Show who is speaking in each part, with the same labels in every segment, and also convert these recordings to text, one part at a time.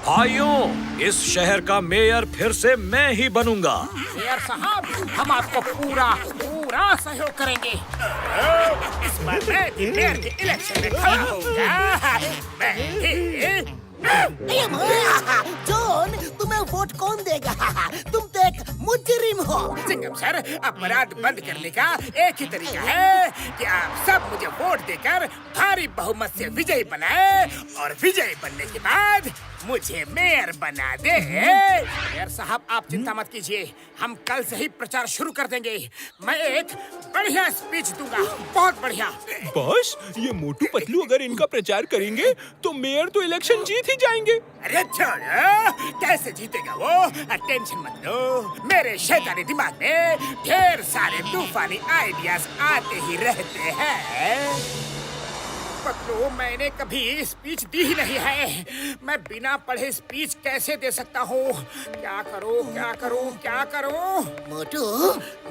Speaker 1: भाइयों, इस शहर का मेयर फिर से मैं ही बनूंगा।
Speaker 2: मेयर साहब, हम आपको पूरा सहयोग करेंगे। इस बार मैं भी मेयर के इलेक्शन में खड़ा होऊंगा। मैं ही।
Speaker 3: जॉन, तुम्हें वोट कौन देगा? तुम तो एक मुजरिम हो।
Speaker 2: सिंघम सर, अपराध बंद करने का एक ही तरीका है कि आप सब मुझे वोट देकर भारी बहुमत से विजयी बनाए और विजयी बनने के बाद मुझे मेयर बना दे। मेयर साहब, आप चिंता मत कीजिए, हम कल से ही प्रचार शुरू कर देंगे। मैं एक बढ़िया स्पीच दूंगा, बहुत बढ़िया।
Speaker 4: बॉस, ये मोटू पतलू अगर इनका प्रचार करेंगे तो मेयर तो इलेक्शन जीत ही जाएंगे।
Speaker 2: अरे छोड़ो, कैसे जीतेगा वो? टेंशन मत लो, मेरे शैतानी दिमाग में ढेर सारे तूफानी आइडियाज आते ही रहते हैं। पतलू, मैंने कभी स्पीच दी ही नहीं है। मैं बिना पढ़े स्पीच कैसे दे सकता हूँ? क्या करूँ, क्या करूँ, क्या करूँ?
Speaker 3: मोटू,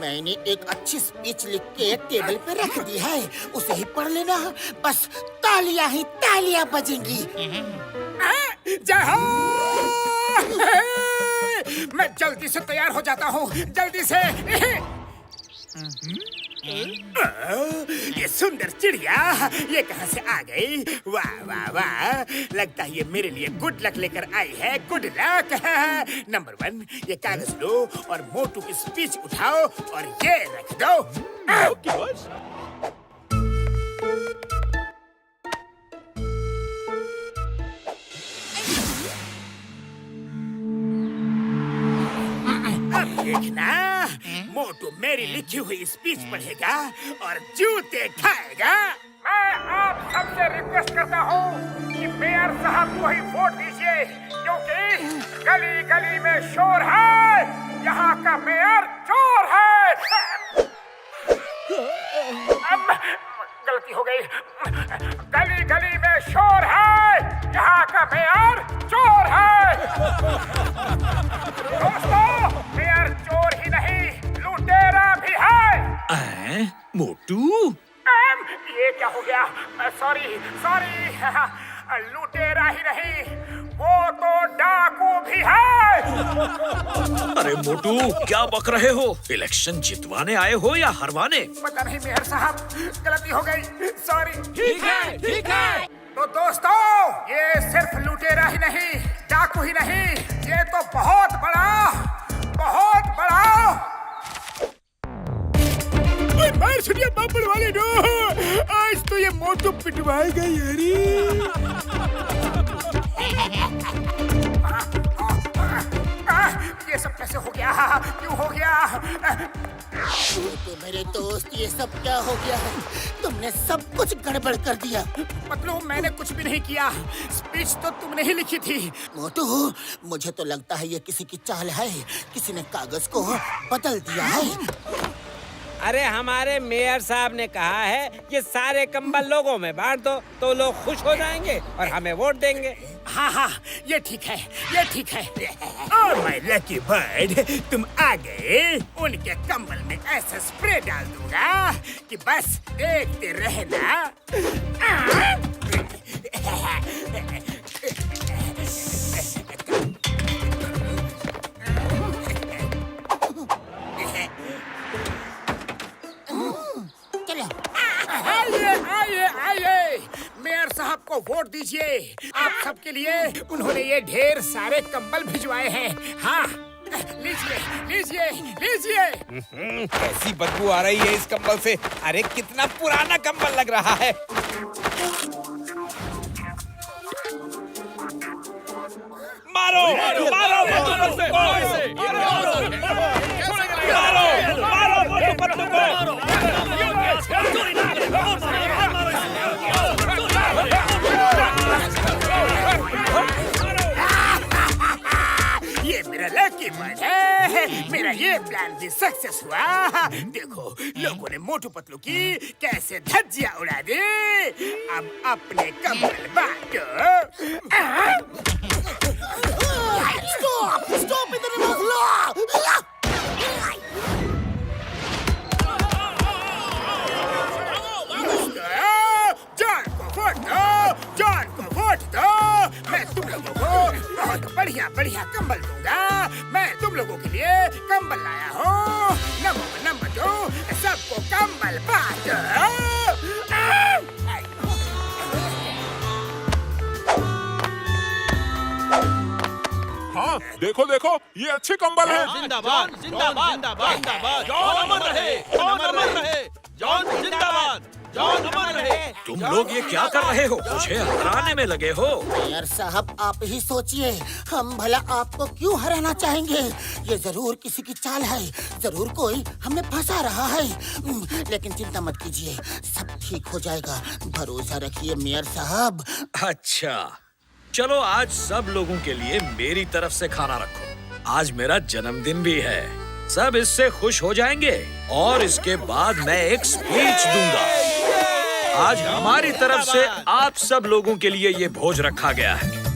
Speaker 3: मैंने एक अच्छी स्पीच लिख के टेबल पे रख दी है, उसे ही पढ़ लेना। बस तालियां ही तालियां बजेंगी।
Speaker 2: जय हो! मैं जल्दी से तैयार हो जाता हूँ, जल्दी से। ये सुंदर चिड़िया ये कहाँ से आ गई? वाह वाह वाह, लगता है ये मेरे लिए गुड लक लेकर आई है। Good luck. नंबर 1, ये कागज लो और मोटू की स्पीच उठाओ और ये रख दो।
Speaker 4: Okay boss.
Speaker 2: अब देखना, मोटू मेरी लिखी हुई स्पीच पढ़ेगा और जूते खाएगा। मैं आप सबसे रिक्वेस्ट करता हूँ कि मेयर साहब को ही वोट दीजिए, क्योंकि गली गली में शोर है, यहाँ का मेयर चोर है। अब गलती हो गई। गली गली में शोर है, यहाँ का मेयर चोर है। दोस्तों, मेयर चोर ही नहीं, लुटेरा भी है।
Speaker 1: मोटू,
Speaker 2: ये क्या हो गया? सॉरी, लुटेरा ही नहीं, वो तो डाकू भी है।
Speaker 1: अरे मोटू, क्या बक रहे हो? इलेक्शन जितवाने आए हो या हरवाने?
Speaker 2: पता नहीं मेयर साहब, गलती हो गई, सॉरी।
Speaker 4: ठीक है।
Speaker 2: तो दोस्तों, ये सिर्फ लुटेरा ही नहीं, डाकू ही नहीं, ये तो बहुत बड़ा मार छुड़िया पापड़ वाले नो। आज तो ये मोटू पिटवाएगा यारी। ये सब कैसे हो गया? क्यों हो गया?
Speaker 3: तो मेरे दोस्त, ये सब क्या हो गया है? तुमने सब कुछ गड़बड़ कर दिया।
Speaker 2: मतलब मैंने कुछ भी नहीं किया, स्पीच तो तुमने ही लिखी थी।
Speaker 3: मोटू, मुझे तो लगता है ये किसी की चाल है, किसी ने कागज को बदल दिया है।
Speaker 5: अरे हमारे मेयर साहब ने कहा है कि सारे कंबल लोगों में बांट दो तो लोग खुश हो जाएंगे और हमें वोट देंगे।
Speaker 2: हाँ, ये ठीक है। ओह माय लकी बर्ड, तुम आ गए। उनके कंबल में ऐसा स्प्रे डाल दूंगा कि बस देखते रहना। आइए, मेयर साहब को वोट दीजिए। आप सबके लिए उन्होंने ये ढेर सारे कंबल भिजवाए हैं। हाँ, लीजिए।
Speaker 5: कैसी बदबू आ रही है इस कंबल से। अरे कितना पुराना कंबल लग रहा है। मारो मोटू पतलू को।
Speaker 2: ये मेरा लकी बर्ड है। मेरा ये प्लान भी सक्सेस हुआ। देखो, लोगों ने मोटू पतलू की कैसे धज्जियां उड़ा दी। अब अपने कंबल बांटो।
Speaker 3: Stop in the name of law!
Speaker 2: John को वोट दो। मैं तुम लोगों को बहुत बढ़िया बढ़िया कंबल दूंगा। मैं तुम लोगों के लिए कंबल लाया हूँ। नंबर 2 सबको कंबल बांटो।
Speaker 6: हाँ देखो देखो, ये अच्छे कंबल हैं।
Speaker 7: जिंदाबाद जिंदाबाद जिंदाबाद जॉन अमर रहे, जॉन अमर रहे, जॉन जिंदाबाद, जॉन अमर रहे।
Speaker 1: तुम लोग ये क्या कर रहे हो? मुझे हराने में लगे हो।
Speaker 3: मेयर साहब आप ही सोचिए, हम भला आपको क्यों हराना चाहेंगे? ये जरूर किसी की चाल है, जरूर कोई हमें फंसा रहा है। लेकिन चिंता मत कीजिए, सब ठीक हो जाएगा, भरोसा रखिए मेयर साहब।
Speaker 1: अच्छा चलो, आज सब लोगों के लिए मेरी तरफ से खाना रखो। आज मेरा जन्मदिन भी है, सब इससे खुश हो जाएंगे और इसके बाद मैं एक स्पीच दूंगा। आज हमारी तरफ से आप सब लोगों के लिए ये भोज रखा गया है।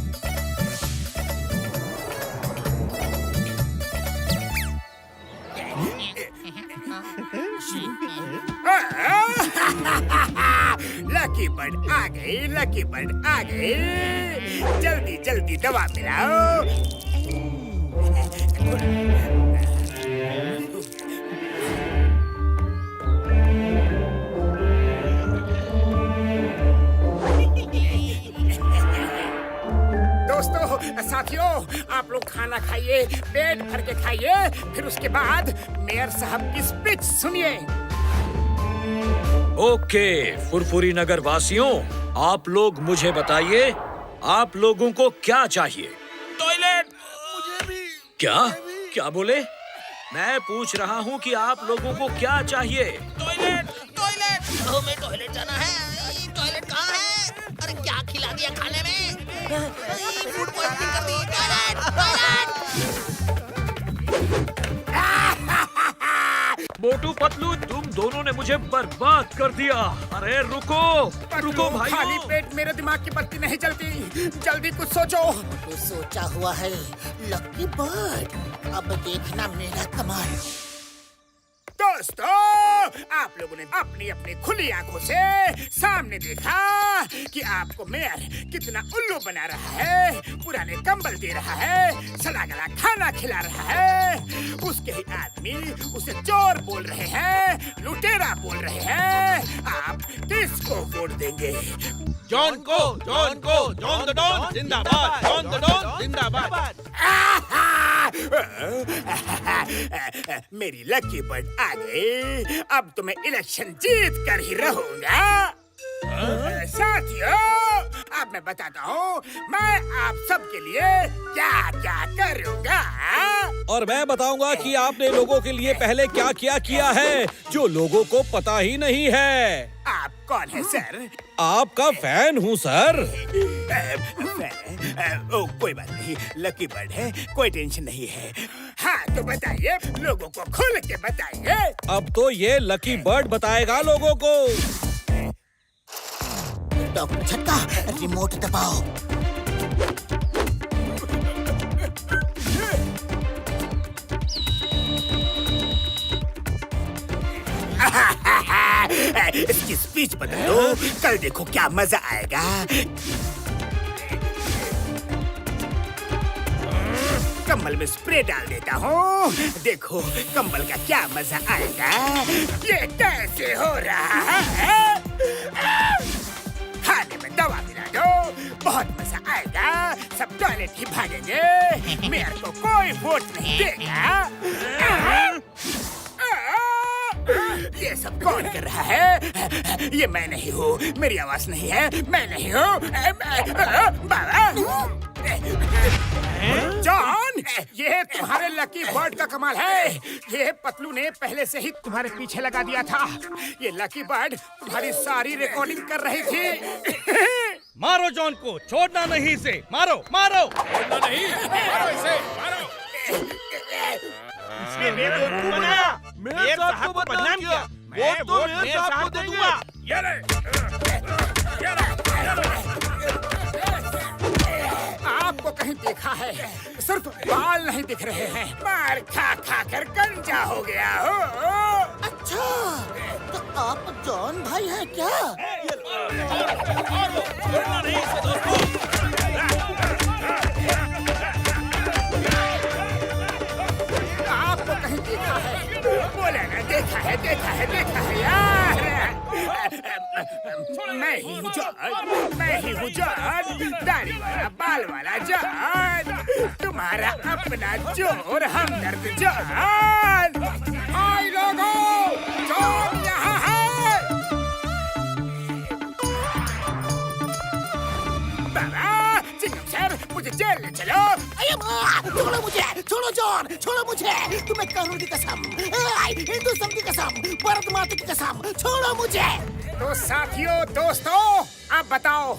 Speaker 2: लकी बर्ड आ गई, लकी बर्ड आ गई। जल्दी जल्दी दवा पिलाओ। दोस्तों साथियों, आप लोग खाना खाइए, पेट भर के खाइए, फिर उसके बाद मेयर साहब की स्पीच सुनिए।
Speaker 1: ओके फुरफुरी नगर वासियों, आप लोग मुझे बताइए, आप लोगों को क्या चाहिए?
Speaker 7: टॉयलेट मुझे भी।
Speaker 1: क्या बोले? मैं पूछ रहा हूँ कि आप लोगों को क्या चाहिए?
Speaker 7: Toilet toilet.
Speaker 8: हमें टॉयलेट जाना है। टॉयलेट कहाँ है? अरे क्या खिला दिया खाने में? फूड पॉइजनिंग कर दी। Toilet toilet.
Speaker 1: मोटू पतलू, तुम दोनों ने मुझे बर्बाद कर दिया। अरे रुको भाई।
Speaker 2: खाली पेट मेरे दिमाग की बत्ती नहीं जलती, जल्दी कुछ सोचो।
Speaker 3: तो सोचा हुआ है लकी बर्ड, अब देखना मेरा कमाल।
Speaker 2: दोस्तों, आप लोगों ने अपनी अपनी खुली आंखों से सामने देखा कि आपको मेयर कितना उल्लू बना रहा है, पुराने कंबल दे रहा है, सड़ा गला खाना खिला रहा है। उसके ही आदमी उसे चोर बोल रहे हैं, लुटेरा बोल रहे हैं। आप किसको वोट देंगे?
Speaker 7: जॉन को, जॉन को, जॉन द डॉन जिंदाबाद, जॉन द डॉन जिंदाबाद।
Speaker 2: मेरी लकी बर्ड आ गई, अब तो मैं इलेक्शन जीत कर ही रहूंगा। साथियों, अब मैं बताता हूँ मैं आप सबके लिए क्या क्या करूँगा।
Speaker 9: और मैं बताऊंगा कि आपने लोगों के लिए पहले क्या क्या किया है, जो लोगों को पता ही नहीं है।
Speaker 2: आप कौन है सर?
Speaker 9: आपका फैन हूँ सर।
Speaker 2: ओ, कोई बात नहीं, लकी बर्ड है, कोई टेंशन नहीं है। हाँ तो बताइए, लोगों को खुल के बताइए।
Speaker 9: अब तो ये लकी बर्ड बताएगा लोगों को।
Speaker 3: डॉक्टर झटका, रिमोट दबाओ।
Speaker 2: इसकी स्पीच बदल दो, कल देखो क्या मजा आएगा। कंबल में स्प्रे डाल देता हूँ, देखो कंबल का क्या मजा आएगा। ये कैसे हो रहा है? खाने में दवा मिला दो, बहुत मजा आएगा। सब टॉयलेट ही भागेंगे, मेयर को कोई वोट नहीं देगा। ये सब कौन कर रहा है? ये मैं नहीं हूँ, मेरी आवाज नहीं है, मैं नहीं हूँ। बाबा जॉन, ये तुम्हारे लकी बर्ड का कमाल है। ये पतलू ने पहले से ही तुम्हारे पीछे लगा दिया था। ये लकी बर्ड तुम्हारी सारी रिकॉर्डिंग कर रही थी।
Speaker 7: मारो जॉन को, छोड़ना नहीं इसे, मारो मारो। छोड़ना नहीं, मारो इसे, मारो। इसने मेरे को बनाया, मेयर साहब को बदनाम किया। मैं वोट मेयर साहब को दूंगा। ये ले।
Speaker 2: आपको कहीं देखा है? सिर्फ बाल नहीं दिख रहे हैं, मार खा खा कर गंजा हो गया हो।
Speaker 3: अच्छा, तो आप जॉन भाई हैं क्या?
Speaker 7: छोड़ना नहीं इसे दोस्तों।
Speaker 2: जॉन, मैं ही हूँ जॉन, दाढ़ी वाला बाल वाला जॉन, तुम्हारा अपना जोर हमदर्द जॉन। हाय लोगों, जॉन यहाँ है। बाबा, चिंगम सर, मुझे जेल ले चलो।
Speaker 3: अरे माँ, छोड़ो मुझे, छोड़ो जॉन, छोड़ो मुझे। तुम्हें कानून की कसम, हिंदुस्तान की कसम, भारत माता की कसम, छोड़ो मुझे।
Speaker 2: तो साथियों, दोस्तों, आप बताओ,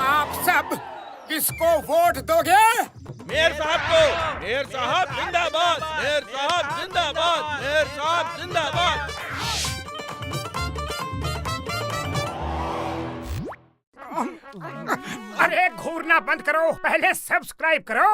Speaker 2: आप सब किसको वोट दोगे?
Speaker 7: मेयर साहब को। मेयर साहब जिंदाबाद, मेयर साहब जिंदाबाद, मेयर साहब जिंदाबाद।
Speaker 2: अरे घूरना बंद करो, पहले सब्सक्राइब करो।